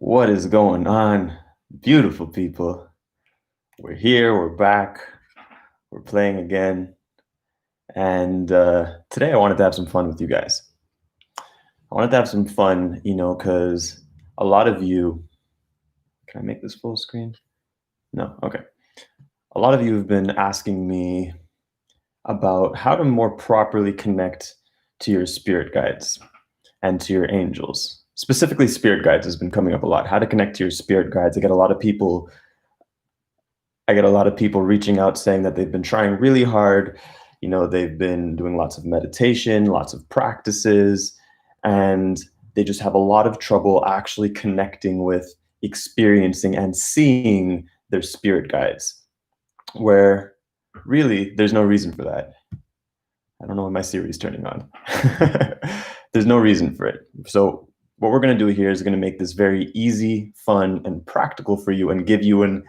What is going on? Beautiful people. We're here, we're back, we're playing again. And today I wanted to have some fun with you guys. I wanted to have some fun, because a lot of you, can I make this full screen? No, okay. A lot of you have been asking me about how to more properly connect to your spirit guides and to your angels. Specifically, spirit guides has been coming up a lot. How to connect to your spirit guides. I get a lot of people reaching out saying that they've been trying really hard. They've been doing lots of meditation, lots of practices, and they just have a lot of trouble actually connecting with, experiencing, and seeing their spirit guides, where really there's no reason for that. I don't know when my Siri is turning on. There's no reason for it. So what we're going to do here is going to make this very easy, fun, and practical for you and give you an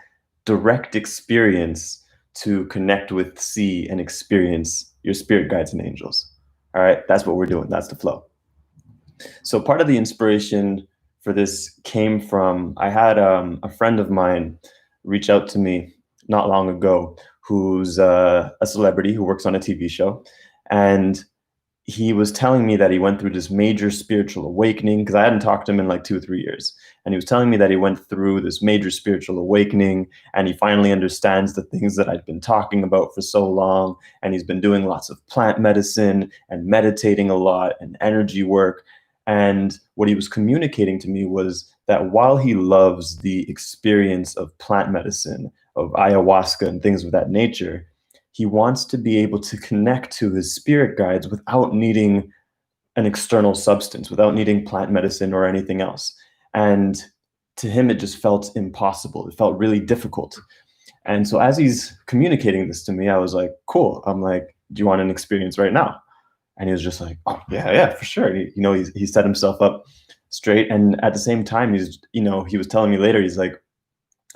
direct experience to connect with, see, and experience your spirit guides and angels. All right, that's what we're doing. That's the flow. So part of the inspiration for this came from, I had a friend of mine reach out to me not long ago who's a celebrity who works on a TV show. And he was telling me that he went through this major spiritual awakening, because I hadn't talked to him in like 2 or 3 years. And he was telling me that he went through this major spiritual awakening and he finally understands the things that I'd been talking about for so long. And he's been doing lots of plant medicine and meditating a lot and energy work. And what he was communicating to me was that while he loves the experience of plant medicine, of ayahuasca and things of that nature, he wants to be able to connect to his spirit guides without needing an external substance, without needing plant medicine or anything else. And to him, it just felt impossible. It felt really difficult. And so as he's communicating this to me, I was like, cool. I'm like, do you want an experience right now? And he was just like, oh, yeah, for sure. He set himself up straight. And at the same time, he was telling me later, he's like,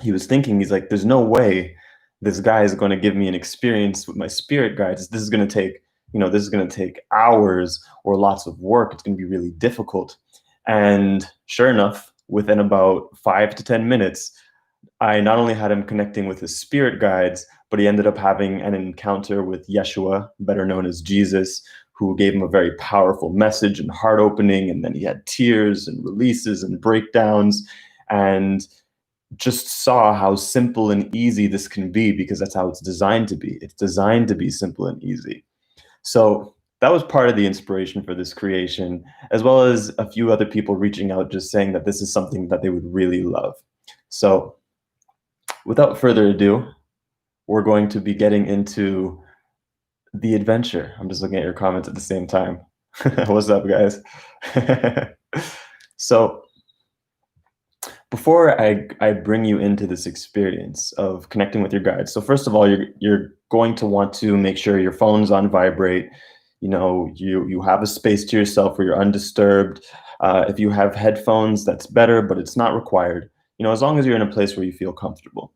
there's no way this guy is going to give me an experience with my spirit guides. This is going to take hours or lots of work. It's going to be really difficult. And sure enough, within about 5 to 10 minutes, I not only had him connecting with his spirit guides, but he ended up having an encounter with Yeshua, better known as Jesus, who gave him a very powerful message and heart opening. And then he had tears and releases and breakdowns, and just saw how simple and easy this can be, because that's how it's designed to be. It's designed to be simple and easy. So that was part of the inspiration for this creation, as well as a few other people reaching out, just saying that this is something that they would really love. So without further ado, we're going to be getting into the adventure. I'm just looking at your comments at the same time. What's up, guys? So before I bring you into this experience of connecting with your guides, so first of all, you're going to want to make sure your phone's on vibrate. You have a space to yourself where you're undisturbed. If you have headphones, that's better, but it's not required. As long as you're in a place where you feel comfortable.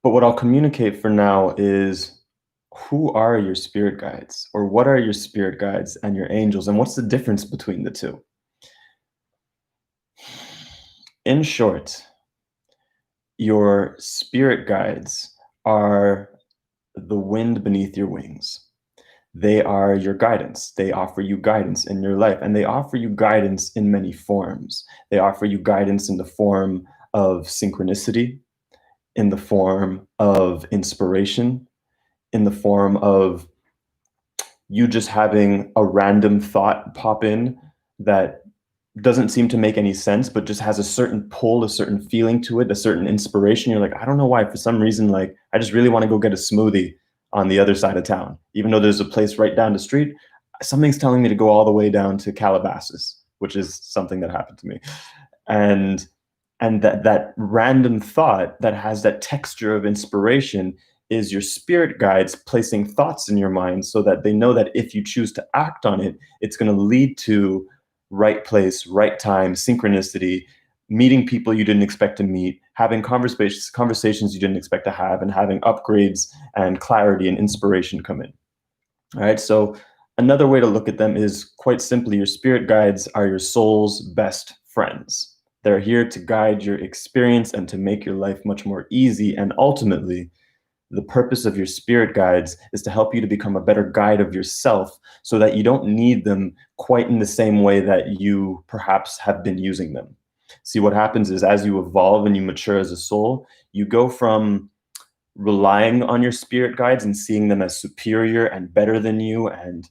But what I'll communicate for now is, who are your spirit guides, or what are your spirit guides and your angels, and what's the difference between the two? In short, your spirit guides are the wind beneath your wings. They are your guidance. They offer you guidance in your life, and they offer you guidance in many forms. They offer you guidance in the form of synchronicity, in the form of inspiration, in the form of you just having a random thought pop in that doesn't seem to make any sense, but just has a certain pull, a certain feeling to it, a certain inspiration. You're like, I don't know why, for some reason, like, I just really want to go get a smoothie on the other side of town. Even though there's a place right down the street, something's telling me to go all the way down to Calabasas, which is something that happened to me. And that random thought that has that texture of inspiration is your spirit guides placing thoughts in your mind so that they know that if you choose to act on it, it's going to lead to right place, right time, synchronicity, meeting people you didn't expect to meet, having conversations you didn't expect to have, and having upgrades and clarity and inspiration come in. All right, so another way to look at them is, quite simply, your spirit guides are your soul's best friends. They're here to guide your experience and to make your life much more easy. And ultimately, the purpose of your spirit guides is to help you to become a better guide of yourself so that you don't need them quite in the same way that you perhaps have been using them. See, what happens is as you evolve and you mature as a soul, you go from relying on your spirit guides and seeing them as superior and better than you and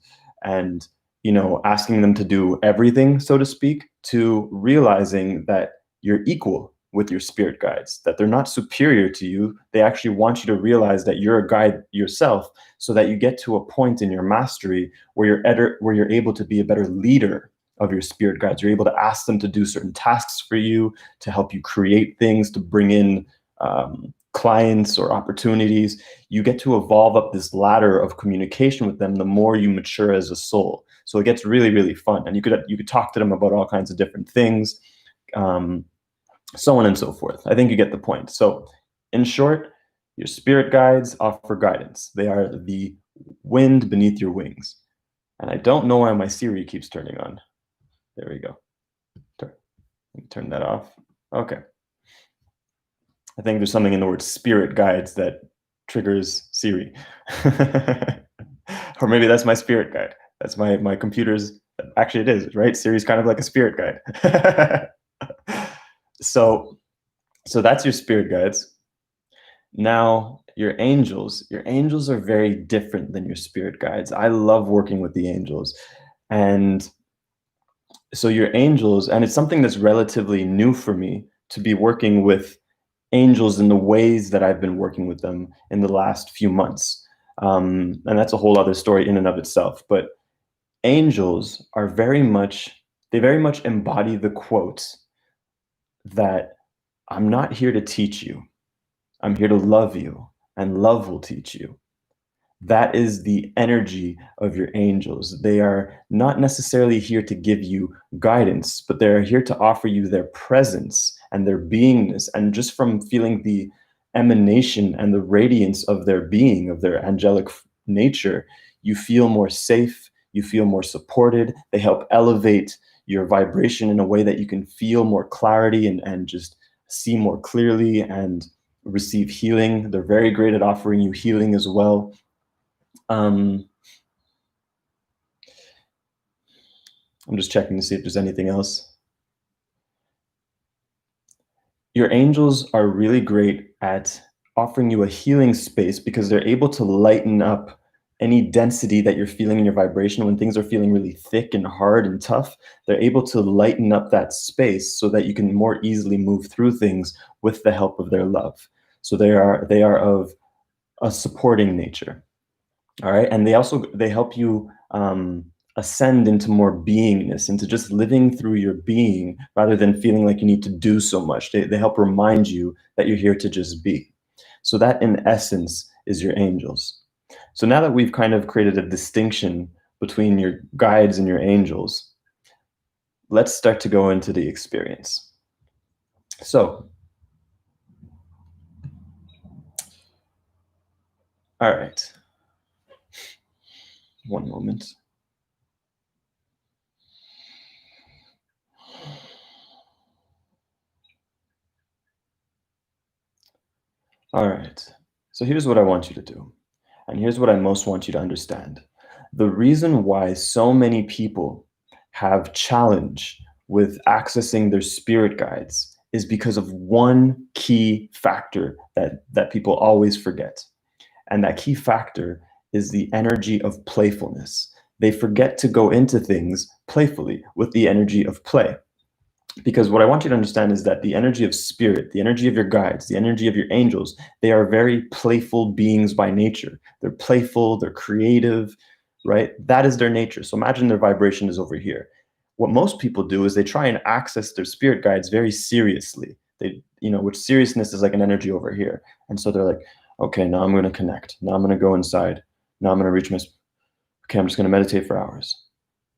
asking them to do everything, so to speak, to realizing that you're equal with your spirit guides, that they're not superior to you. They actually want you to realize that you're a guide yourself, so that you get to a point in your mastery where you're able to be a better leader of your spirit guides. You're able to ask them to do certain tasks for you, to help you create things, to bring in clients or opportunities. You get to evolve up this ladder of communication with them the more you mature as a soul. So it gets really, really fun, and you could talk to them about all kinds of different things, so on and so forth. I think you get the point. So in short, your spirit guides offer guidance. They are the wind beneath your wings. And I don't know why my Siri keeps turning on. There we go. Turn that off. Okay. I think there's something in the word spirit guides that triggers Siri. Or maybe that's my spirit guide. That's my computer's, actually it is, right? Siri's kind of like a spirit guide. So that's your spirit guides. Now, your angels are very different than your spirit guides. I love working with the angels. And so your angels, and it's something that's relatively new for me to be working with angels in the ways that I've been working with them in the last few months. And that's a whole other story in and of itself. But angels are very much embody the quote that I'm not here to teach you. I'm here to love you, and love will teach you. That is the energy of your angels. They are not necessarily here to give you guidance, but they're here to offer you their presence and their beingness. And just from feeling the emanation and the radiance of their being, of their angelic nature, you feel more safe, you feel more supported. They help elevate your vibration in a way that you can feel more clarity and just see more clearly and receive healing. They're very great at offering you healing as well. I'm just checking to see if there's anything else. Your angels are really great at offering you a healing space because they're able to lighten up any density that you're feeling in your vibration. When things are feeling really thick and hard and tough, they're able to lighten up that space so that you can more easily move through things with the help of their love. So they are of a supporting nature. All right. And they help you ascend into more beingness, into just living through your being rather than feeling like you need to do so much. They help remind you that you're here to just be. So that in essence is your angels. So now that we've kind of created a distinction between your guides and your angels, let's start to go into the experience. So, all right. One moment. All right. So here's what I want you to do. And here's what I most want you to understand. The reason why so many people have challenge with accessing their spirit guides is because of one key factor that people always forget. And that key factor is the energy of playfulness. They forget to go into things playfully with the energy of play. Because what I want you to understand is that the energy of spirit, the energy of your guides, the energy of your angels, they are very playful beings by nature. They're playful, they're creative, right? That is their nature. So imagine their vibration is over here. What most people do is they try and access their spirit guides very seriously. Which seriousness is like an energy over here. And so they're like, okay, now I'm going to connect. Now I'm going to go inside. Now I'm going to reach okay, I'm just going to meditate for hours.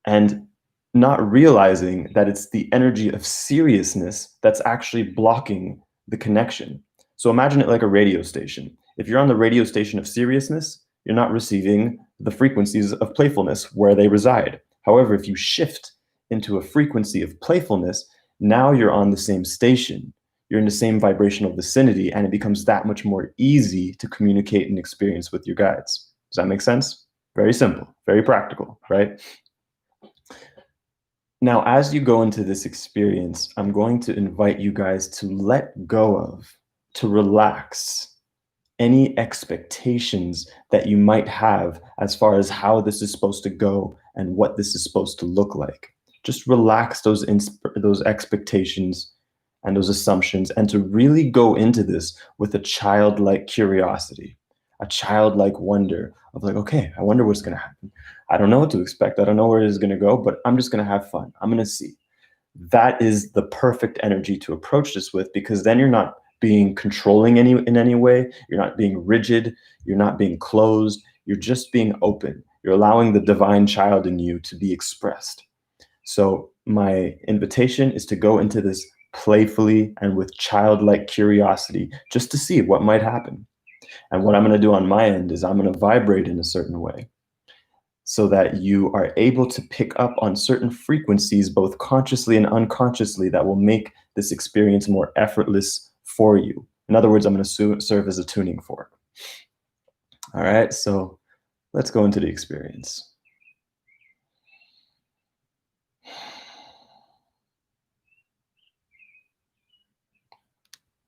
And not realizing that it's the energy of seriousness that's actually blocking the connection. So imagine it like a radio station. If you're on the radio station of seriousness, you're not receiving the frequencies of playfulness where they reside. However, if you shift into a frequency of playfulness, Now you're on the same station. You're in the same vibrational vicinity, and it becomes that much more easy to communicate and experience with your guides. Does that make sense? Very simple, very practical, right? Now, as you go into this experience, I'm going to invite you guys to let go of, to relax any expectations that you might have as far as how this is supposed to go and what this is supposed to look like. Just relax those expectations and those assumptions, and to really go into this with a childlike curiosity, a childlike wonder of like, okay, I wonder what's going to happen. I don't know what to expect. I don't know where it is going to go, but I'm just going to have fun. I'm going to see. That is the perfect energy to approach this with, because then you're not being controlling in any way. You're not being rigid. You're not being closed. You're just being open. You're allowing the divine child in you to be expressed. So my invitation is to go into this playfully and with childlike curiosity, just to see what might happen. And what I'm going to do on my end is I'm going to vibrate in a certain way so that you are able to pick up on certain frequencies, both consciously and unconsciously, that will make this experience more effortless for you. In other words, I'm going to serve as a tuning fork. All right, so let's go into the experience.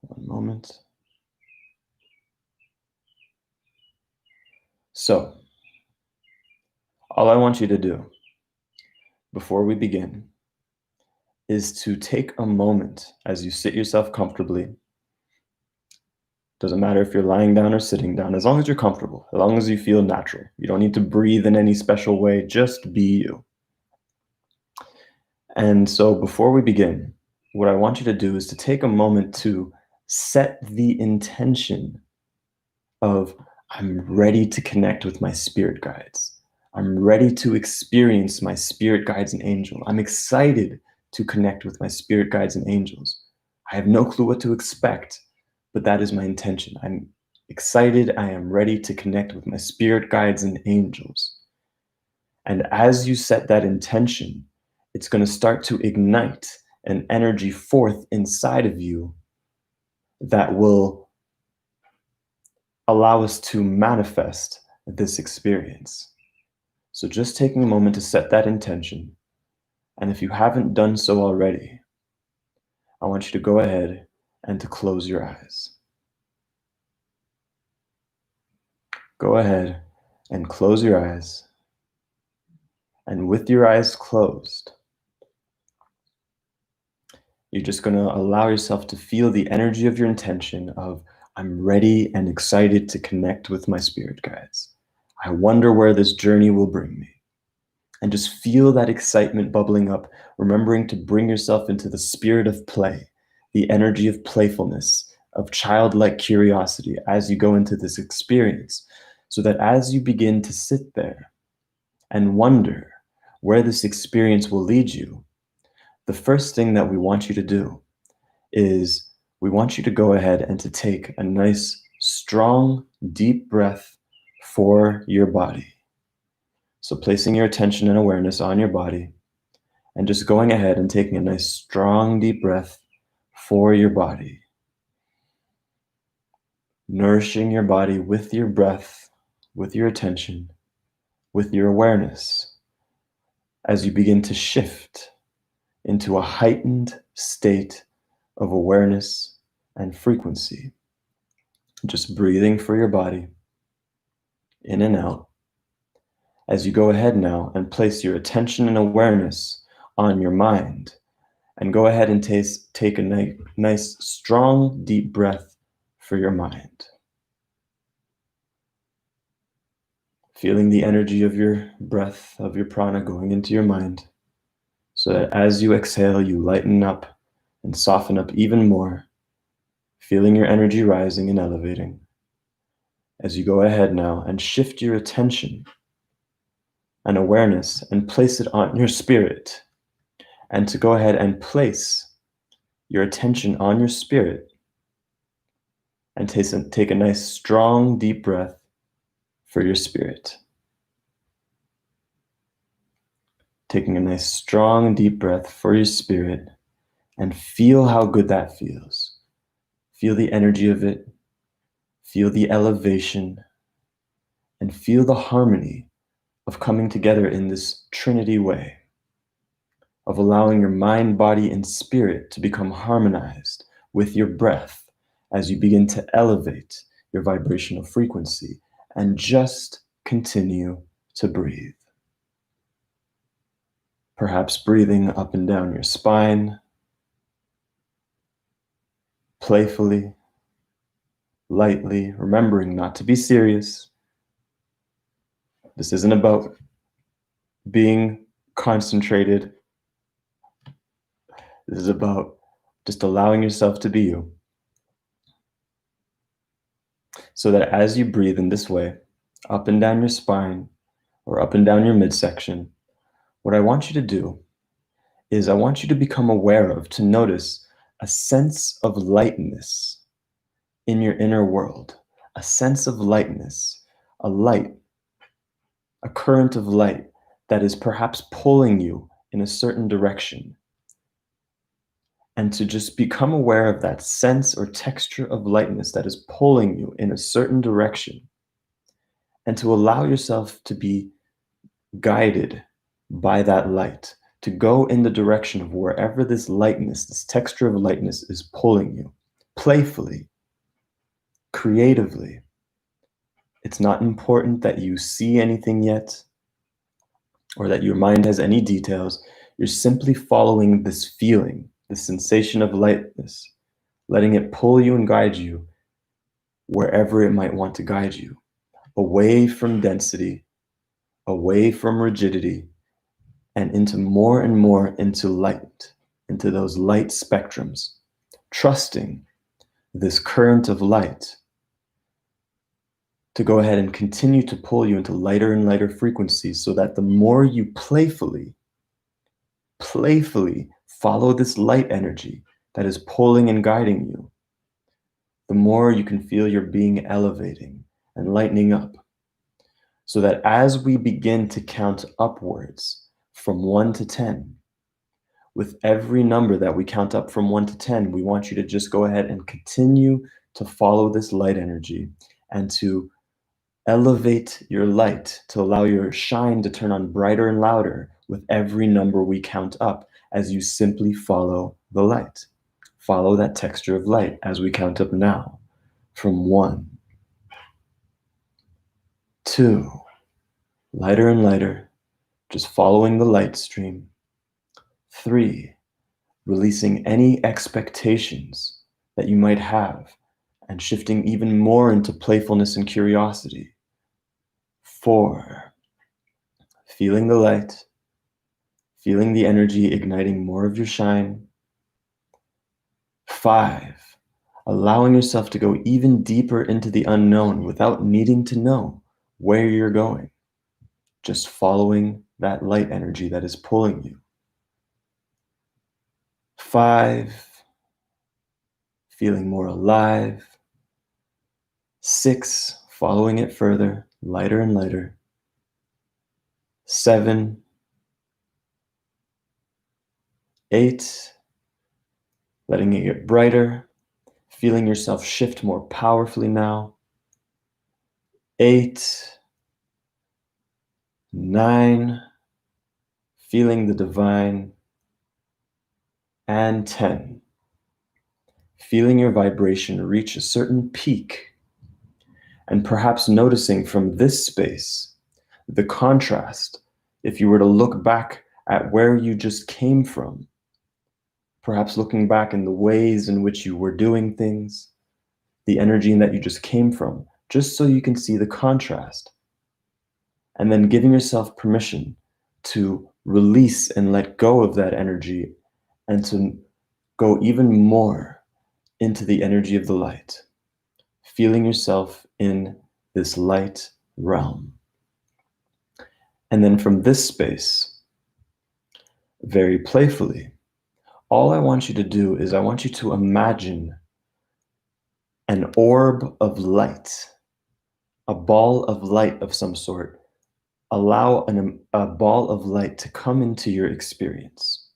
One moment. So, all I want you to do before we begin is to take a moment as you sit yourself comfortably. Doesn't matter if you're lying down or sitting down, as long as you're comfortable, as long as you feel natural. You don't need to breathe in any special way, just be you. And so before we begin, what I want you to do is to take a moment to set the intention of, I'm ready to connect with my spirit guides. I'm ready to experience my spirit guides and angels. I'm excited to connect with my spirit guides and angels. I have no clue what to expect, but that is my intention. I'm excited. I am ready to connect with my spirit guides and angels. And as you set that intention, it's going to start to ignite an energy forth inside of you that will allow us to manifest this experience. So just taking a moment to set that intention. And if you haven't done so already, I want you to go ahead and to close your eyes. Go ahead and close your eyes. And with your eyes closed, you're just going to allow yourself to feel the energy of your intention of, I'm ready and excited to connect with my spirit guides. I wonder where this journey will bring me. And just feel that excitement bubbling up, remembering to bring yourself into the spirit of play, the energy of playfulness, of childlike curiosity as you go into this experience, so that as you begin to sit there and wonder where this experience will lead you, the first thing that we want you to do is we want you to go ahead and to take a nice, strong, deep breath for your body. So placing your attention and awareness on your body and just going ahead and taking a nice, strong, deep breath for your body. Nourishing your body with your breath, with your attention, with your awareness as you begin to shift into a heightened state of awareness and frequency. Just breathing for your body, in and out. As you go ahead now and place your attention and awareness on your mind, and go ahead and take a nice, strong, deep breath for your mind. Feeling the energy of your breath, of your prana going into your mind, so that as you exhale, you lighten up and soften up even more, feeling your energy rising and elevating. As you go ahead now and shift your attention and awareness and place it on your spirit, and to go ahead and place your attention on your spirit and take a nice, strong, deep breath for your spirit. Taking a nice, strong, deep breath for your spirit and feel how good that feels. Feel the energy of it, feel the elevation, and feel the harmony of coming together in this Trinity way, of allowing your mind, body, and spirit to become harmonized with your breath as you begin to elevate your vibrational frequency and just continue to breathe. Perhaps breathing up and down your spine, playfully, lightly, remembering not to be serious. This isn't about being concentrated. This is about just allowing yourself to be you. So that as you breathe in this way, up and down your spine or up and down your midsection, what I want you to do is I want you to become aware of, to notice a sense of lightness in your inner world, a sense of lightness, a light, a current of light that is perhaps pulling you in a certain direction. And to just become aware of that sense or texture of lightness that is pulling you in a certain direction, and to allow yourself to be guided by that light, to go in the direction of wherever this lightness, this texture of lightness is pulling you, playfully, creatively. It's not important that you see anything yet or that your mind has any details. You're simply following this feeling, this sensation of lightness, letting it pull you and guide you wherever it might want to guide you, away from density, away from rigidity, and into more and more into light, into those light spectrums, trusting this current of light to go ahead and continue to pull you into lighter and lighter frequencies, so that the more you playfully follow this light energy that is pulling and guiding you, the more you can feel your being elevating and lightening up. So that as we begin to count upwards from 1 to 10, with every number that we count up from 1 to 10, we want you to just go ahead and continue to follow this light energy and to elevate your light, to allow your shine to turn on brighter and louder with every number we count up, as you simply follow the light. Follow that texture of light as we count up now from 1, 2, lighter and lighter, just following the light stream. 3, releasing any expectations that you might have and shifting even more into playfulness and curiosity. 4, feeling the light, feeling the energy igniting more of your shine. 5, allowing yourself to go even deeper into the unknown without needing to know where you're going, just following that light energy that is pulling you. 5, feeling more alive. 6, following it further, lighter and lighter. 7, 8, letting it get brighter, feeling yourself shift more powerfully now. 8, 9, feeling the divine. And 10, feeling your vibration reach a certain peak, and perhaps noticing from this space the contrast. If you were to look back at where you just came from, perhaps looking back in the ways in which you were doing things, the energy that you just came from, just so you can see the contrast. And then giving yourself permission to release and let go of that energy and to go even more into the energy of the light, feeling yourself in this light realm. And then from this space, very playfully, all I want you to do is I want you to imagine an orb of light, a ball of light of some sort. Allow a ball of light to come into your experience.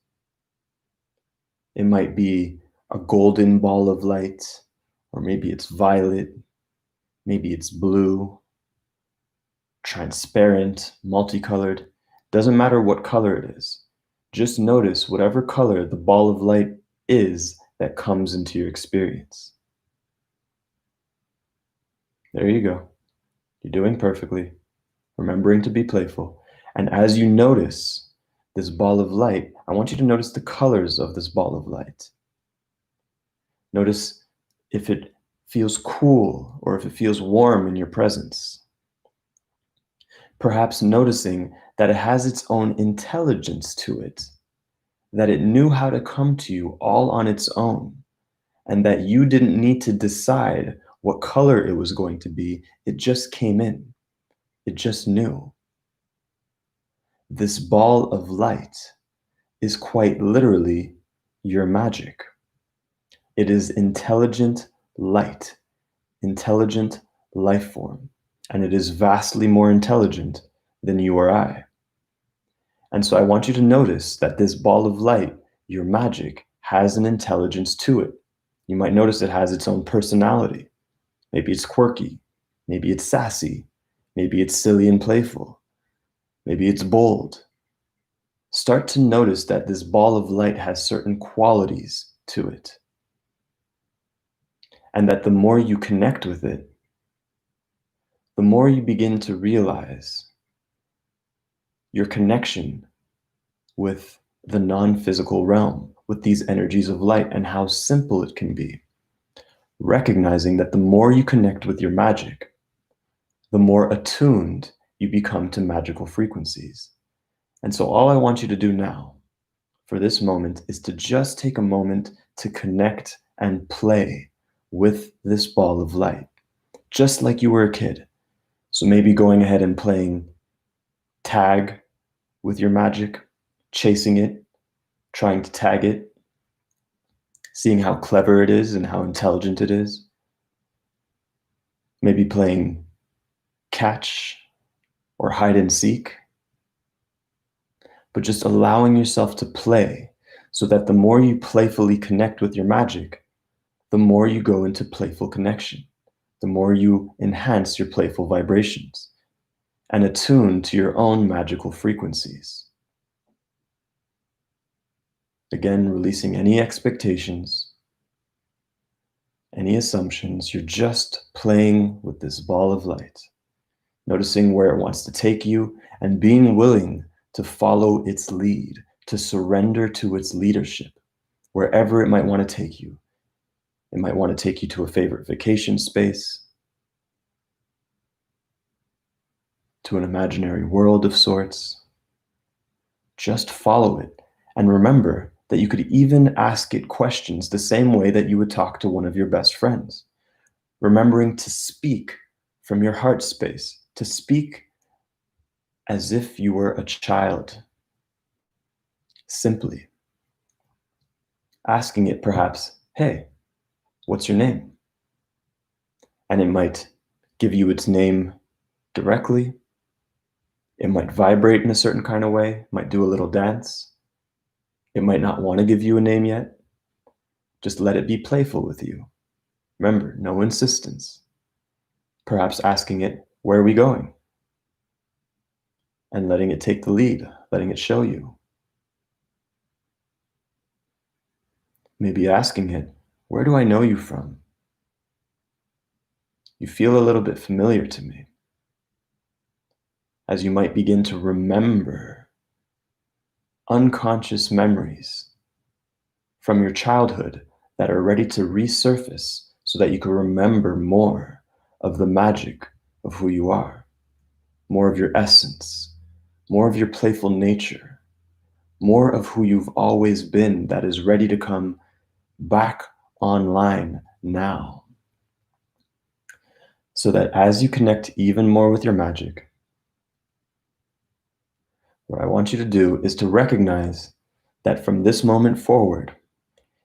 It might be a golden ball of light, or maybe it's violet, maybe it's blue, transparent, multicolored. Doesn't matter what color it is. Just notice whatever color the ball of light is that comes into your experience. There you go. You're doing perfectly. Remembering to be playful. And as you notice this ball of light, I want you to notice the colors of this ball of light. Notice if it feels cool or if it feels warm in your presence. Perhaps noticing that it has its own intelligence to it, that it knew how to come to you all on its own, and that you didn't need to decide what color it was going to be. It just came in. It just knew. This ball of light is quite literally your magic. It is intelligent light, intelligent life form, and it is vastly more intelligent than you or I. And so I want you to notice that this ball of light, your magic, has an intelligence to it. You might notice it has its own personality. Maybe it's quirky, maybe it's sassy, maybe it's silly and playful, maybe it's bold. Start to notice that this ball of light has certain qualities to it. And that the more you connect with it, the more you begin to realize your connection with the non-physical realm, with these energies of light, and how simple it can be. Recognizing that the more you connect with your magic, the more attuned you become to magical frequencies. And so all I want you to do now, for this moment, is to just take a moment to connect and play with this ball of light, just like you were a kid. So maybe going ahead and playing tag with your magic, chasing it, trying to tag it, seeing how clever it is and how intelligent it is. Maybe playing catch or hide and seek, but just allowing yourself to play so that the more you playfully connect with your magic, the more you go into playful connection, the more you enhance your playful vibrations and attune to your own magical frequencies. Again, releasing any expectations, any assumptions. You're just playing with this ball of light, noticing where it wants to take you and being willing to follow its lead, to surrender to its leadership, wherever it might want to take you. It might want to take you to a favorite vacation space, to an imaginary world of sorts. Just follow it. And remember that you could even ask it questions the same way that you would talk to one of your best friends. Remembering to speak from your heart space, to speak as if you were a child. Simply asking it perhaps, hey, what's your name? And it might give you its name directly. It might vibrate in a certain kind of way, might do a little dance. It might not want to give you a name yet. Just let it be playful with you. Remember, no insistence. Perhaps asking it, where are we going? And letting it take the lead, letting it show you. Maybe asking it, where do I know you from? You feel a little bit familiar to me. As you might begin to remember unconscious memories from your childhood that are ready to resurface so that you can remember more of the magic of who you are, more of your essence, more of your playful nature, more of who you've always been that is ready to come back online now. So that as you connect even more with your magic, what I want you to do is to recognize that from this moment forward,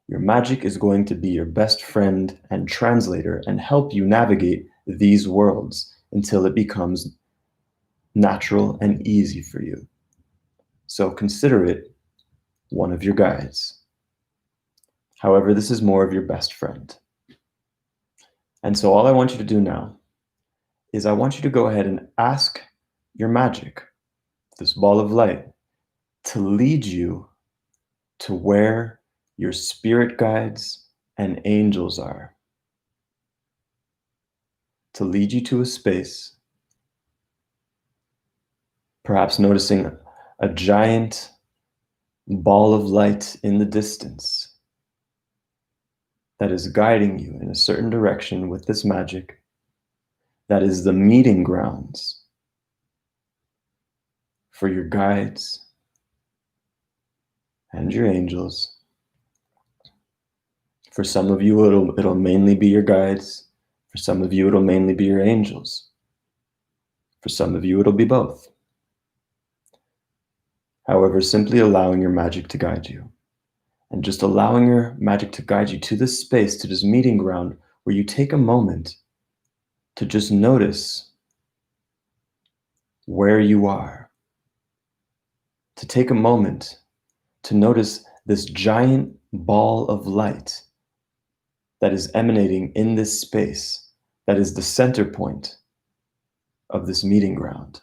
your magic is going to be your best friend and translator and help you navigate these worlds until it becomes natural and easy for you. So consider it one of your guides. However, this is more of your best friend. And so all I want you to do now is I want you to go ahead and ask your magic, this ball of light, to lead you to where your spirit guides and angels are. To lead you to a space, perhaps noticing a giant ball of light in the distance that is guiding you in a certain direction with this magic, that is the meeting grounds for your guides and your angels. For some of you, it'll mainly be your guides. For some of you, it'll mainly be your angels. For some of you, it'll be both. However, simply allowing your magic to guide you, and just allowing your magic to guide you to this space, to this meeting ground, where you take a moment to just notice where you are, to take a moment to notice this giant ball of light that is emanating in this space, that is the center point of this meeting ground.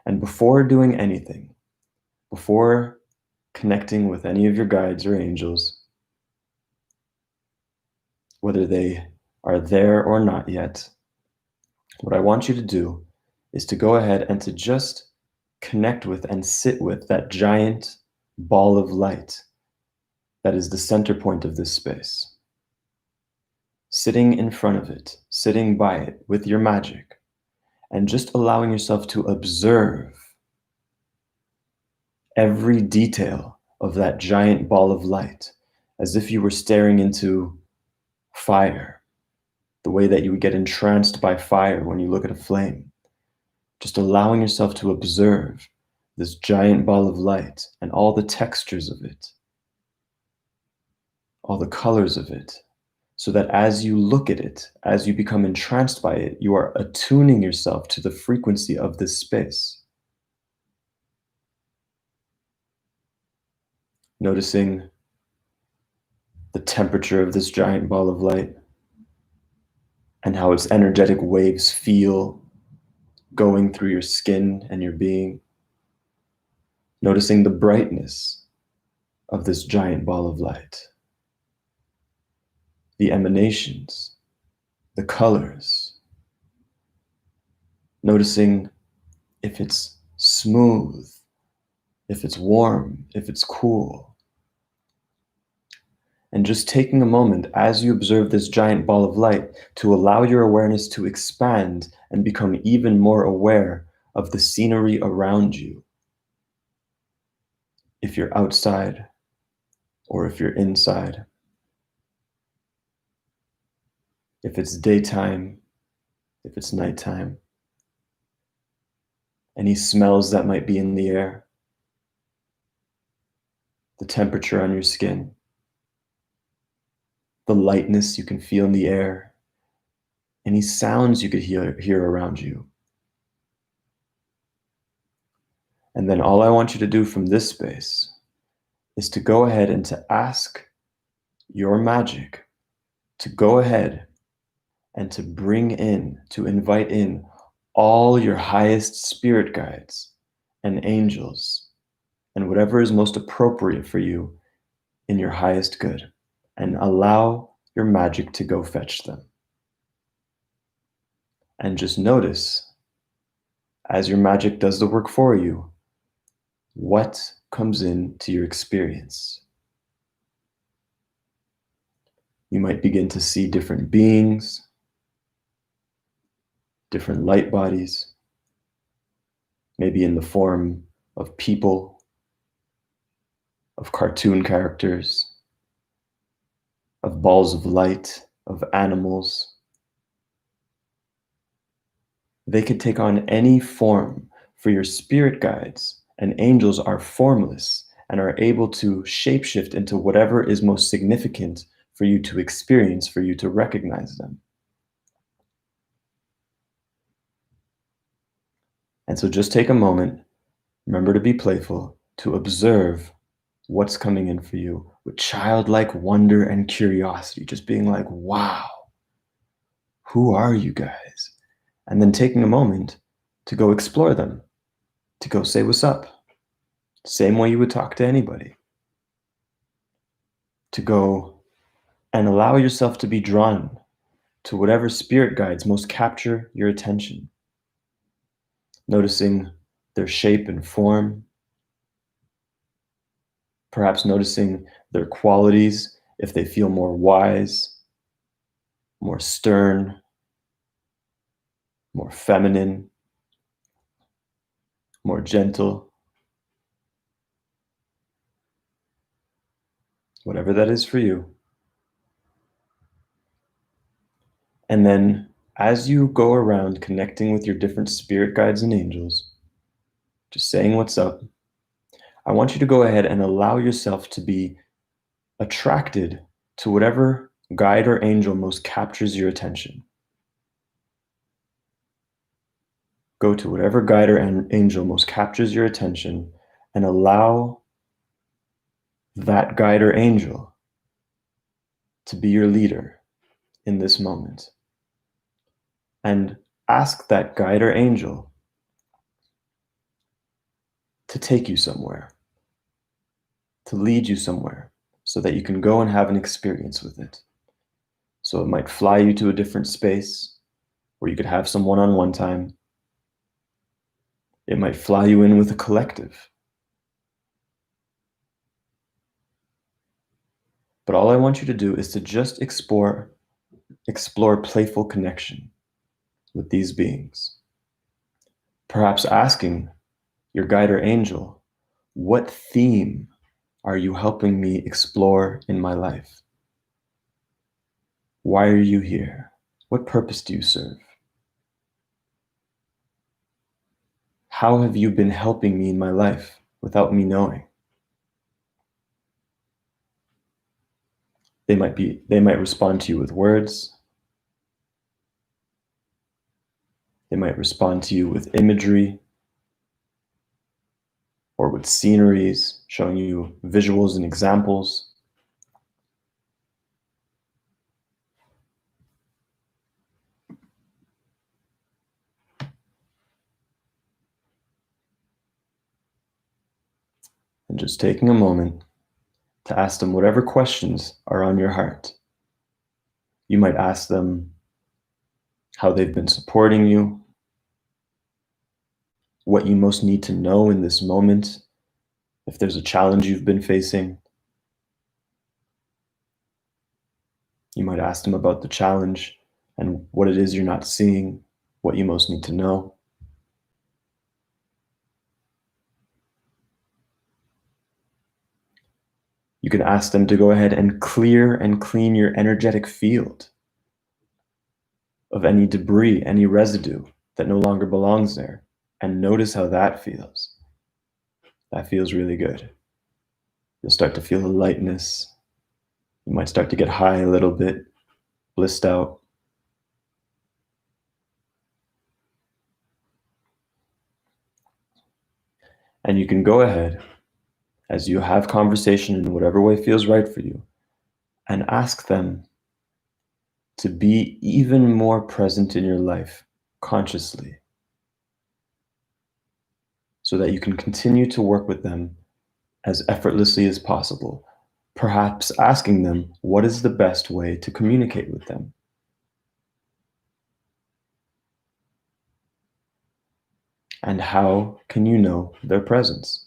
And before doing anything, before connecting with any of your guides or angels, whether they are there or not yet, what I want you to do is to go ahead and to just connect with and sit with that giant ball of light that is the center point of this space. Sitting in front of it, sitting by it with your magic, and just allowing yourself to observe every detail of that giant ball of light, as if you were staring into fire, the way that you would get entranced by fire when you look at a flame. Just allowing yourself to observe this giant ball of light and all the textures of it, all the colors of it, so that as you look at it, as you become entranced by it, you are attuning yourself to the frequency of this space. Noticing the temperature of this giant ball of light and how its energetic waves feel going through your skin and your being. Noticing the brightness of this giant ball of light, the emanations, the colors. Noticing if it's smooth, if it's warm, if it's cool. And just taking a moment as you observe this giant ball of light to allow your awareness to expand and become even more aware of the scenery around you. If you're outside or if you're inside. If it's daytime, if it's nighttime. Any smells that might be in the air. The temperature on your skin. The lightness you can feel in the air. Any sounds you could hear around you. And then all I want you to do from this space is to go ahead and to ask your magic to go ahead and to bring in, to invite in all your highest spirit guides and angels and whatever is most appropriate for you in your highest good, and allow your magic to go fetch them. And just notice, as your magic does the work for you, what comes into your experience. You might begin to see different beings, different light bodies, maybe in the form of people, of cartoon characters, of balls of light, of animals. They could take on any form, for your spirit guides and angels are formless and are able to shapeshift into whatever is most significant for you to experience, for you to recognize them. And so just take a moment, remember to be playful, to observe what's coming in for you with childlike wonder and curiosity, just being like, wow, who are you guys? And then taking a moment to go explore them, to go say what's up, same way you would talk to anybody, to go and allow yourself to be drawn to whatever spirit guides most capture your attention, noticing their shape and form, perhaps noticing their qualities, if they feel more wise, more stern, more feminine, more gentle, whatever that is for you. And then as you go around connecting with your different spirit guides and angels, just saying what's up, I want you to go ahead and allow yourself to be attracted to whatever guide or angel most captures your attention. Go to whatever guide or angel most captures your attention and allow that guide or angel to be your leader in this moment. And ask that guide or angel to take you somewhere, to lead you somewhere, so that you can go and have an experience with it. So it might fly you to a different space where you could have some one-on-one time. It might fly you in with a collective. But all I want you to do is to just explore playful connection with these beings. Perhaps asking your guide or angel, what theme are you helping me explore in my life? Why are you here? What purpose do you serve? How have you been helping me in my life without me knowing? They might respond to you with words. They might respond to you with imagery or with sceneries, showing you visuals and examples. And just taking a moment to ask them whatever questions are on your heart. You might ask them how they've been supporting you, what you most need to know in this moment, if there's a challenge you've been facing. You might ask them about the challenge and what it is you're not seeing, what you most need to know. You can ask them to go ahead and clear and clean your energetic field of any debris, any residue that no longer belongs there, and notice how that feels. That feels really good. You'll start to feel a lightness. You might start to get high a little bit, blissed out. And you can go ahead, as you have conversation in whatever way feels right for you, and ask them to be even more present in your life consciously, so that you can continue to work with them as effortlessly as possible. Perhaps asking them, what is the best way to communicate with them? And how can you know their presence?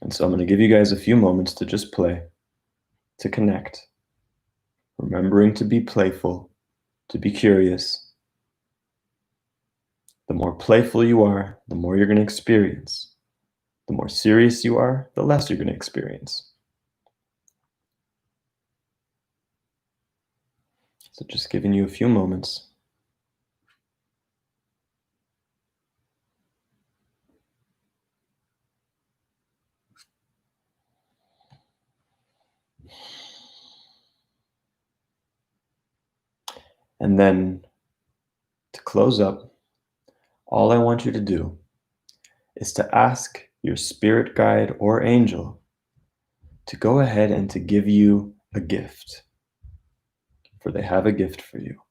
And so I'm going to give you guys a few moments to just play, to connect, remembering to be playful, to be curious. The more playful you are, the more you're going to experience. The more serious you are, the less you're going to experience. So just giving you a few moments. And then to close up, all I want you to do is to ask your spirit guide or angel to go ahead and to give you a gift, for they have a gift for you.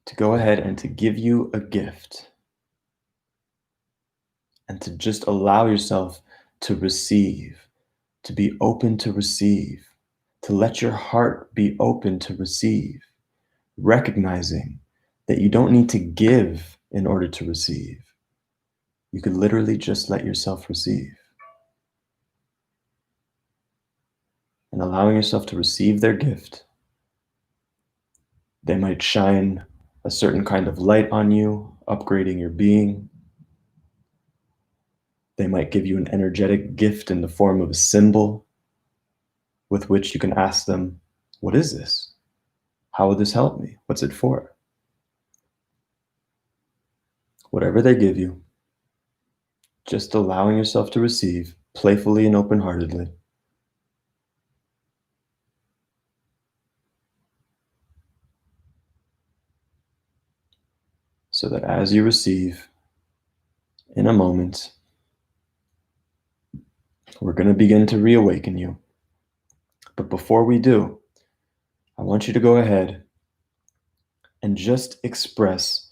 To go ahead and to give you a gift, and to just allow yourself to receive, to be open to receive, to let your heart be open to receive, recognizing that you don't need to give in order to receive. You could literally just let yourself receive. And allowing yourself to receive their gift. They might shine a certain kind of light on you, upgrading your being. They might give you an energetic gift in the form of a symbol with which you can ask them, what is this? How will this help me? What's it for? Whatever they give you, just allowing yourself to receive playfully and open-heartedly. So that as you receive, in a moment, we're going to begin to reawaken you. But before we do, I want you to go ahead and just express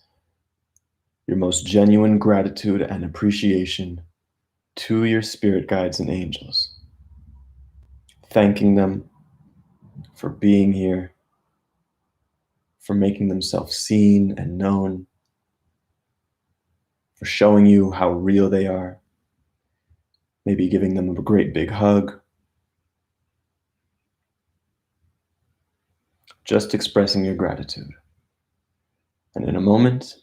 your most genuine gratitude and appreciation to your spirit guides and angels, thanking them for being here, for making themselves seen and known, for showing you how real they are, maybe giving them a great big hug, just expressing your gratitude. And in a moment,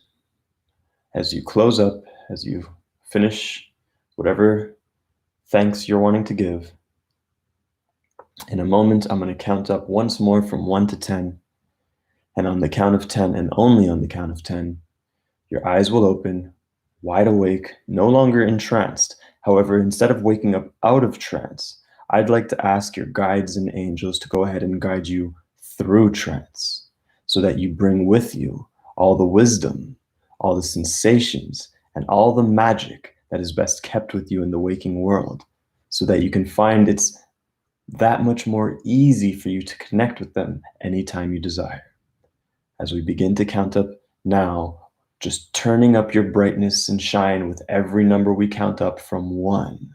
as you close up, as you finish whatever thanks you're wanting to give, in a moment, I'm going to count up once more from 1 to 10. And on the count of 10, and only on the count of 10, your eyes will open, wide awake, no longer entranced. However, instead of waking up out of trance, I'd like to ask your guides and angels to go ahead and guide you through trance, so that you bring with you all the wisdom, all the sensations, and all the magic that is best kept with you in the waking world, so that you can find it's that much more easy for you to connect with them anytime you desire. As we begin to count up now, just turning up your brightness and shine with every number we count up from 1,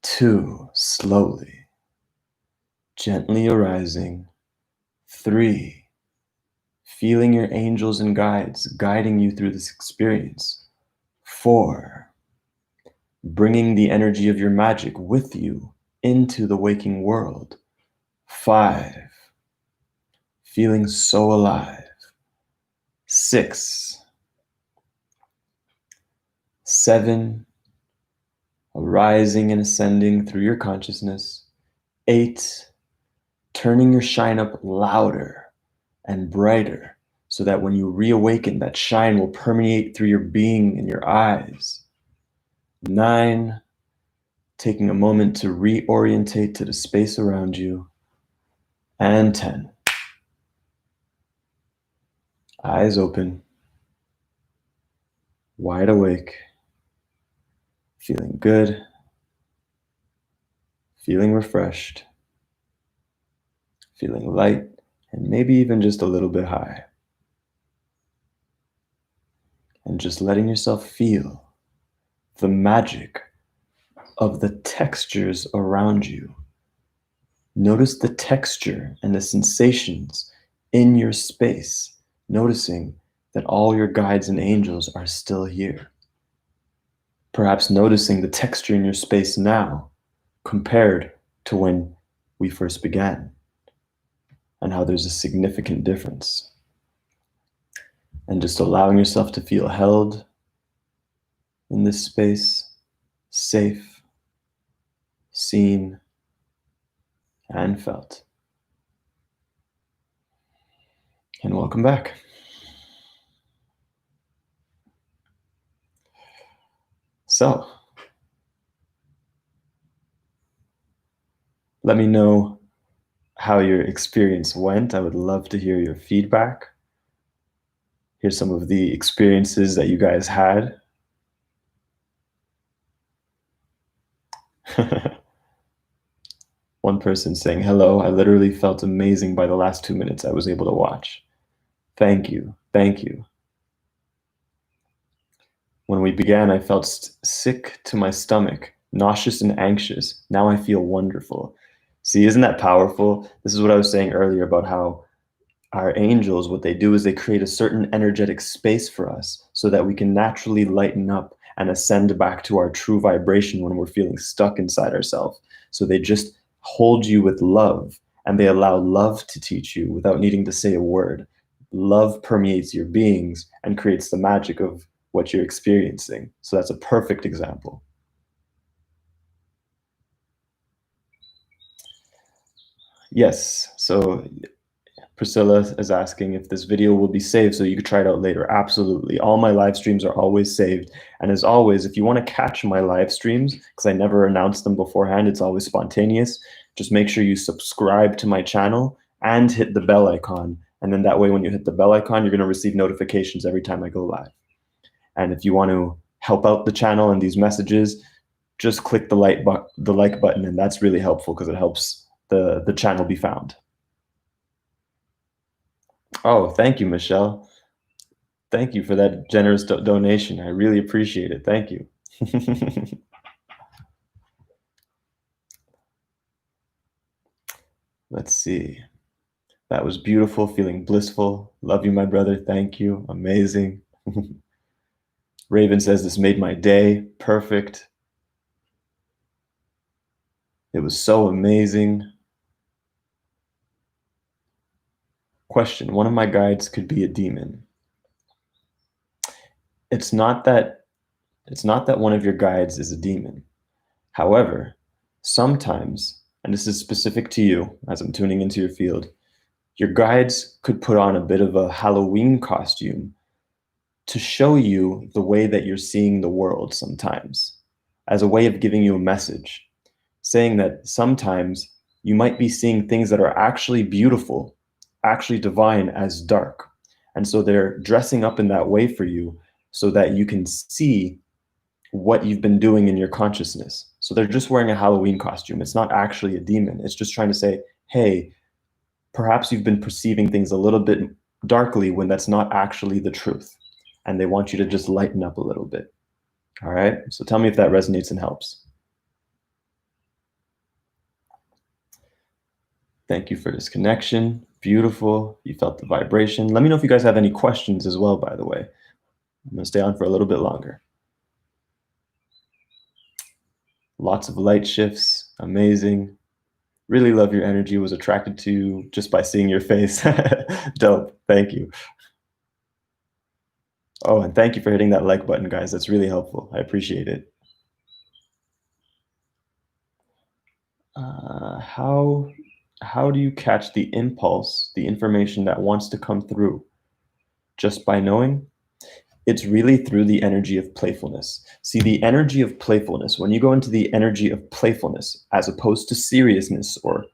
2, slowly, gently arising, 3, feeling your angels and guides guiding you through this experience, 4, bringing the energy of your magic with you into the waking world, 5, feeling so alive, 6, 7, arising and ascending through your consciousness, 8, turning your shine up louder and brighter, so that when you reawaken, that shine will permeate through your being and your eyes, 9, taking a moment to reorientate to the space around you, and 10, eyes open, wide awake, feeling good, feeling refreshed, feeling light, and maybe even just a little bit high. And just letting yourself feel the magic of the textures around you. Notice the texture and the sensations in your space, noticing that all your guides and angels are still here. Perhaps noticing the texture in your space now compared to when we first began, and how there's a significant difference. And just allowing yourself to feel held in this space, safe, seen, and felt. And welcome back. So, let me know how your experience went. I would love to hear your feedback. Here's some of the experiences that you guys had. One person saying, hello, I literally felt amazing by the last 2 minutes I was able to watch. Thank you. Thank you. When we began, I felt sick to my stomach, nauseous and anxious. Now I feel wonderful. See, isn't that powerful? This is what I was saying earlier about how our angels, what they do is they create a certain energetic space for us so that we can naturally lighten up and ascend back to our true vibration when we're feeling stuck inside ourselves. So they just hold you with love, and they allow love to teach you without needing to say a word. Love permeates your beings and creates the magic of what you're experiencing. So that's a perfect example. Yes. So Priscilla is asking if this video will be saved so you could try it out later. Absolutely. All my live streams are always saved. And as always, if you want to catch my live streams, because I never announce them beforehand, it's always spontaneous, just make sure you subscribe to my channel and hit the bell icon. And then that way, when you hit the bell icon, you're going to receive notifications every time I go live. And if you want to help out the channel and these messages, just click the like button, and that's really helpful because it helps the channel be found. Oh, thank you, Michelle. Thank you for that generous donation. I really appreciate it. Thank you. Let's see. That was beautiful, feeling blissful. Love you, my brother. Thank you. Amazing. Raven says this made my day. Perfect. It was so amazing. Question, one of my guides could be a demon. It's not that one of your guides is a demon. However, sometimes, and this is specific to you as I'm tuning into your field, your guides could put on a bit of a Halloween costume to show you the way that you're seeing the world sometimes, as a way of giving you a message, saying that sometimes you might be seeing things that are actually beautiful, actually divine, as dark. And so they're dressing up in that way for you so that you can see what you've been doing in your consciousness. So they're just wearing a Halloween costume. It's not actually a demon. It's just trying to say, hey, perhaps you've been perceiving things a little bit darkly when that's not actually the truth. And they want you to just lighten up a little bit. All right. So tell me if that resonates and helps. Thank you for this connection. Beautiful. You felt the vibration. Let me know if you guys have any questions as well, by the way. I'm going to stay on for a little bit longer. Lots of light shifts. Amazing. Really love your energy. Was attracted to you just by seeing your face. Dope. Thank you. Oh, and thank you for hitting that like button, guys. That's really helpful. I appreciate it. How do you catch the impulse, the information that wants to come through? Just by knowing? It's really through the energy of playfulness. See, the energy of playfulness, when you go into the energy of playfulness, as opposed to seriousness or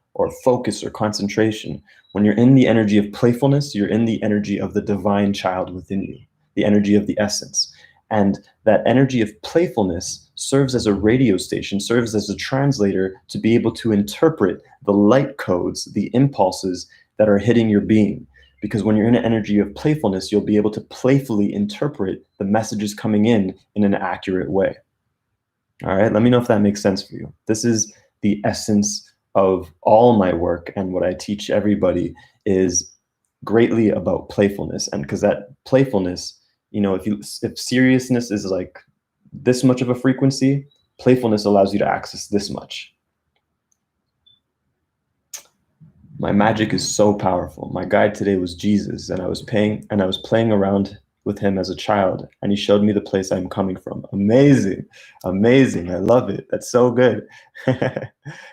focus or concentration, when you're in the energy of playfulness, you're in the energy of the divine child within you, the energy of the essence. And that energy of playfulness serves as a radio station, serves as a translator to be able to interpret the light codes, the impulses that are hitting your being. Because when you're in an energy of playfulness, you'll be able to playfully interpret the messages coming in an accurate way. All right, let me know if that makes sense for you. This is the essence of all my work, and what I teach everybody is greatly about playfulness. And because that playfulness, if seriousness is like this much of a frequency, playfulness allows you to access this much. My magic is so powerful. My guide today was Jesus, and I was playing around with him as a child, and he showed me the place I'm coming from. Amazing. Amazing. I love it. That's so good.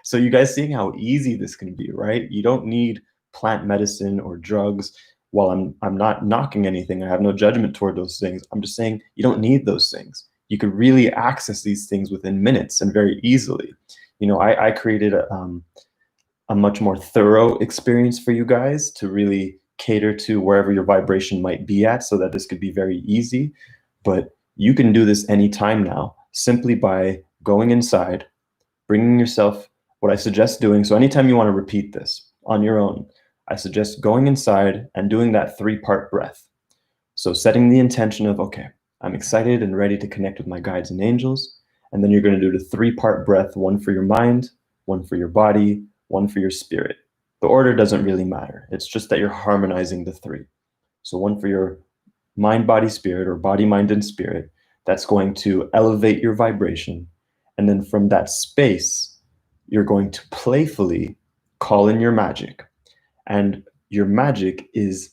So you guys seeing how easy this can be, right? You don't need plant medicine or drugs. While I'm not knocking anything, I have no judgment toward those things. I'm just saying you don't need those things. You could really access these things within minutes and very easily. I created a much more thorough experience for you guys to really cater to wherever your vibration might be at so that this could be very easy. But you can do this anytime now simply by going inside, bringing yourself what I suggest doing. So anytime you want to repeat this on your own, I suggest going inside and doing that 3-part breath. So setting the intention of, okay, I'm excited and ready to connect with my guides and angels. And then you're going to do the 3-part breath, one for your mind, one for your body, one for your spirit. The order doesn't really matter. It's just that you're harmonizing the 3. So one for your mind, body, spirit, or body, mind, and spirit. That's going to elevate your vibration. And then from that space, you're going to playfully call in your magic. And your magic is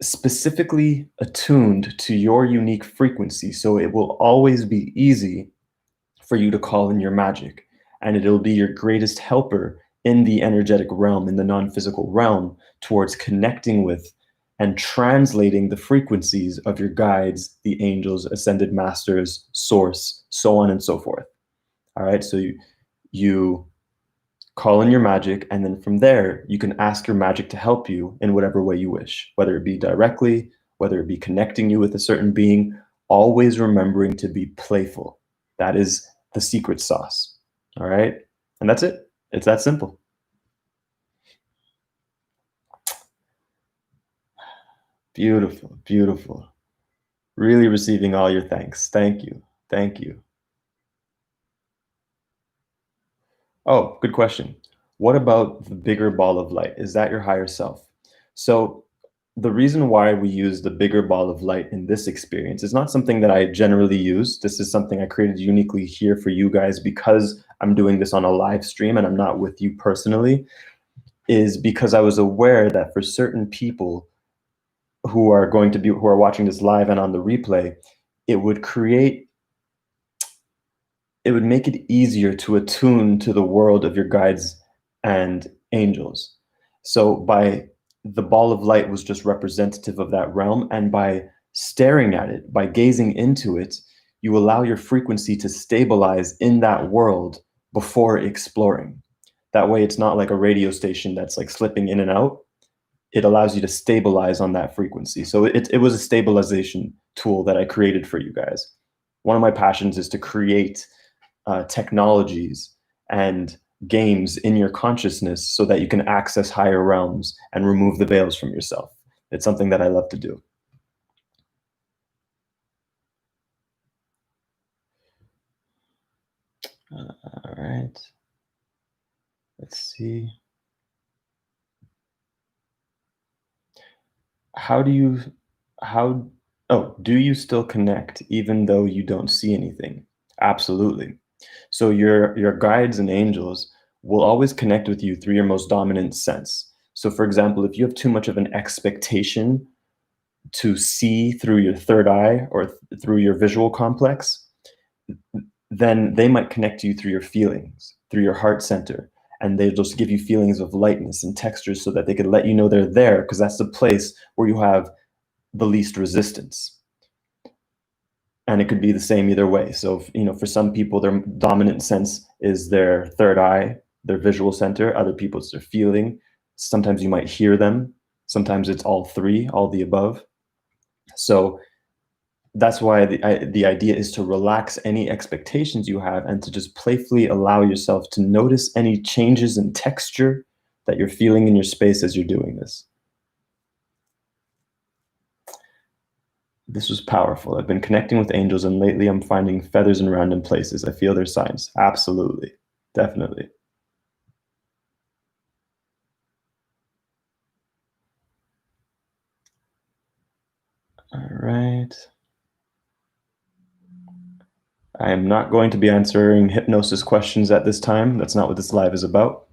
specifically attuned to your unique frequency. So it will always be easy for you to call in your magic. And it'll be your greatest helper in the energetic realm, in the non-physical realm, towards connecting with and translating the frequencies of your guides, the angels, ascended masters, source, so on and so forth. All right, so you call in your magic, and then from there, you can ask your magic to help you in whatever way you wish, whether it be directly, whether it be connecting you with a certain being, always remembering to be playful. That is the secret sauce. All right, and that's it. It's that simple. Beautiful, beautiful. Really receiving all your thanks. Thank you. Thank you. Oh, good question. What about the bigger ball of light? Is that your higher self? So the reason why we use the bigger ball of light in this experience is not something that I generally use. This is something I created uniquely here for you guys because I'm doing this on a live stream and I'm not with you personally, is because I was aware that for certain people who are watching this live and on the replay, it would make it easier to attune to the world of your guides and angels. So by the ball of light was just representative of that realm, and by staring at it, by gazing into it, you allow your frequency to stabilize in that world before exploring. That way it's not like a radio station that's like slipping in and out. It allows you to stabilize on that frequency. So it was a stabilization tool that I created for you guys. One of my passions is to create technologies and games in your consciousness so that you can access higher realms and remove the veils from yourself. It's something that I love to do. All right. Let's see. Do you still connect even though you don't see anything? Absolutely. So your guides and angels will always connect with you through your most dominant sense. So for example, if you have too much of an expectation to see through your third eye or through your visual complex, then they might connect you through your feelings, through your heart center, and they just give you feelings of lightness and textures so that they can let you know they're there, because that's the place where you have the least resistance. And it could be the same either way. So, for some people, their dominant sense is their third eye, their visual center. Other people, it's their feeling. Sometimes you might hear them. Sometimes it's all 3, all the above. So that's why the idea is to relax any expectations you have and to just playfully allow yourself to notice any changes in texture that you're feeling in your space as you're doing this. This was powerful. I've been connecting with angels, and lately I'm finding feathers in random places. I feel their signs. Absolutely. Definitely. All right. I am not going to be answering hypnosis questions at this time. That's not what this live is about.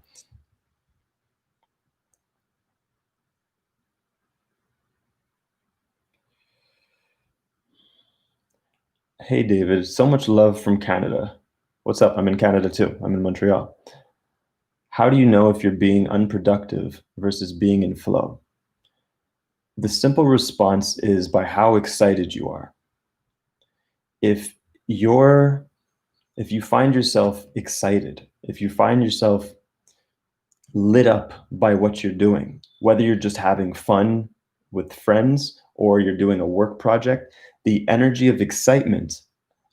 Hey, David, so much love from Canada. What's up? I'm in Canada too. I'm in Montreal. How do you know if you're being unproductive versus being in flow? The simple response is by how excited you are. If you find yourself excited, if you find yourself lit up by what you're doing, whether you're just having fun with friends or you're doing a work project, the energy of excitement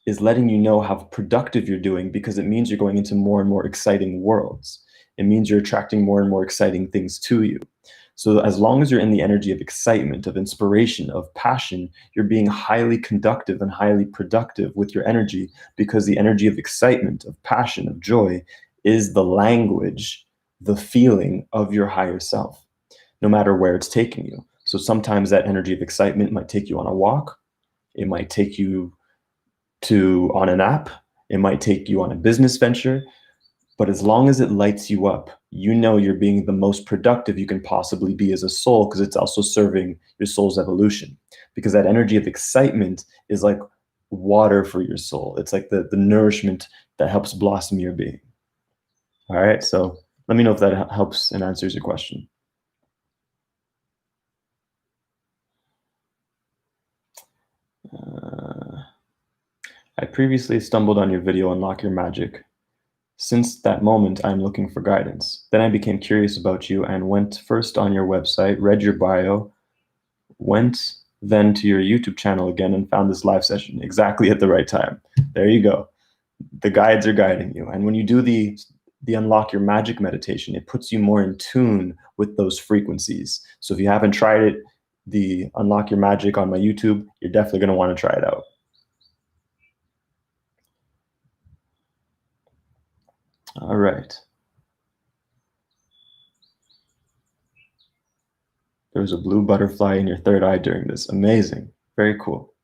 is letting you know how productive you're doing, because it means you're going into more and more exciting worlds. It means you're attracting more and more exciting things to you. So as long as you're in the energy of excitement, of inspiration, of passion, you're being highly conductive and highly productive with your energy, because the energy of excitement, of passion, of joy is the language, the feeling of your higher self, no matter where it's taking you. So sometimes that energy of excitement might take you on a walk. It might take you on an app. It might take you on a business venture. But as long as it lights you up, you know you're being the most productive you can possibly be as a soul, because it's also serving your soul's evolution. Because that energy of excitement is like water for your soul. It's like the nourishment that helps blossom your being. All right. So let me know if that helps and answers your question. I previously stumbled on your video, Unlock Your Magic. Since that moment, I'm looking for guidance. Then I became curious about you and went first on your website, read your bio, went then to your YouTube channel again and found this live session exactly at the right time. There you go. The guides are guiding you. And when you do the Unlock Your Magic meditation, it puts you more in tune with those frequencies. So if you haven't tried it, the Unlock Your Magic on my YouTube, you're definitely going to want to try it out. All right. There was a blue butterfly in your third eye during this. Amazing. Very cool.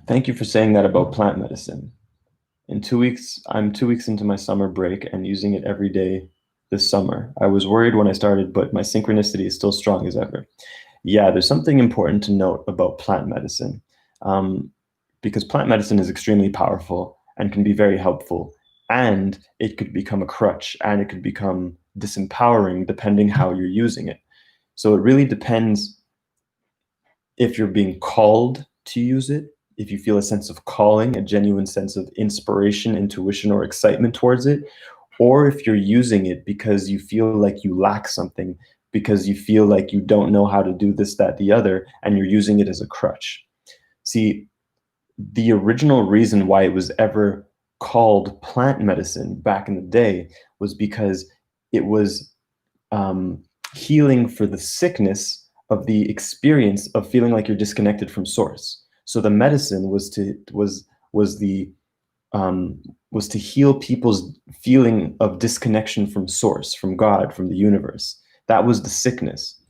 Thank you for saying that about plant medicine. In 2 weeks, I'm 2 weeks into my summer break and using it every day this summer. I was worried when I started, but my synchronicity is still strong as ever. Yeah, there's something important to note about plant medicine, because plant medicine is extremely powerful and can be very helpful, and it could become a crutch and it could become disempowering depending how you're using it. So it really depends if you're being called to use it, if you feel a sense of calling, a genuine sense of inspiration, intuition, or excitement towards it, or if you're using it because you feel like you lack something, because you feel like you don't know how to do this, that, the other, and you're using it as a crutch. See, the original reason why it was ever called plant medicine back in the day was because it was healing for the sickness of the experience of feeling like you're disconnected from source. So the medicine was to heal people's feeling of disconnection from source, from God, from the universe. That was the sickness.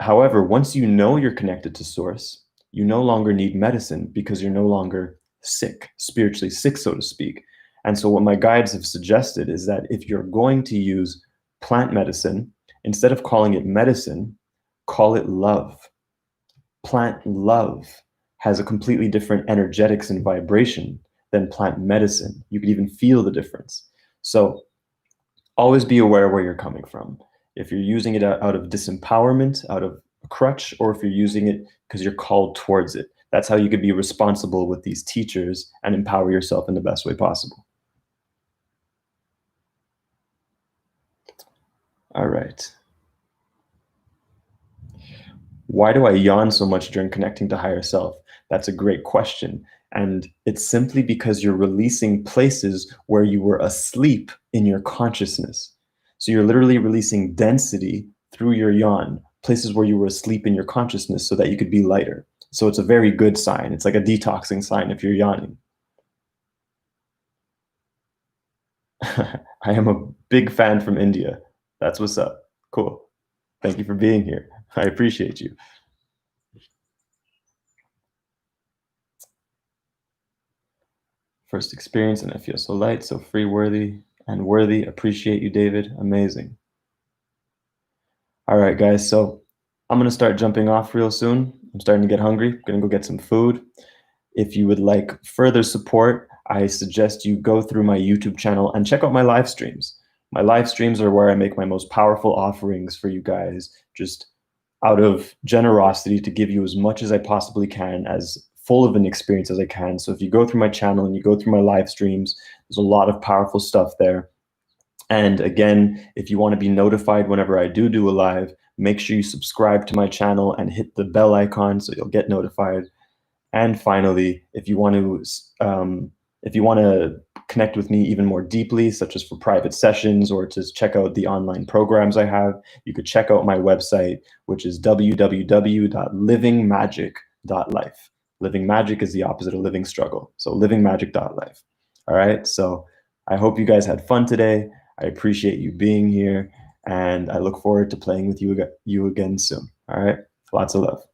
However, once you know you're connected to source, you no longer need medicine, because you're no longer sick, spiritually sick, so to speak. And so what my guides have suggested is that if you're going to use plant medicine, instead of calling it medicine, call it love. Plant love has a completely different energetics and vibration than plant medicine. You could even feel the difference. So always be aware where you're coming from. If you're using it out of disempowerment, out of a crutch, or if you're using it because you're called towards it. That's how you could be responsible with these teachers and empower yourself in the best way possible. All right. Why do I yawn so much during connecting to higher self? That's a great question. And it's simply because you're releasing places where you were asleep in your consciousness. So you're literally releasing density through your yawn, places where you were asleep in your consciousness so that you could be lighter. So it's a very good sign. It's like a detoxing sign if you're yawning. I am a big fan from India. That's what's up. Cool. Thank you for being here. I appreciate you. First experience, and I feel so light, so free, worthy, and worthy. Appreciate you, David. Amazing. All right, guys. So I'm going to start jumping off real soon. I'm starting to get hungry. I'm going to go get some food. If you would like further support, I suggest you go through my YouTube channel and check out my live streams. My live streams are where I make my most powerful offerings for you guys, just out of generosity to give you as much as I possibly can, as full of an experience as I can. So if you go through my channel and you go through my live streams, there's a lot of powerful stuff there. And again, if you want to be notified whenever I do a live, make sure you subscribe to my channel and hit the bell icon so you'll get notified. And finally, if you want to connect with me even more deeply, such as for private sessions or to check out the online programs I have, you could check out my website, which is www.livingmagic.life. Living magic is the opposite of living struggle. So livingmagic.life. All right. So I hope you guys had fun today. I appreciate you being here, and I look forward to playing with you again soon. All right. Lots of love.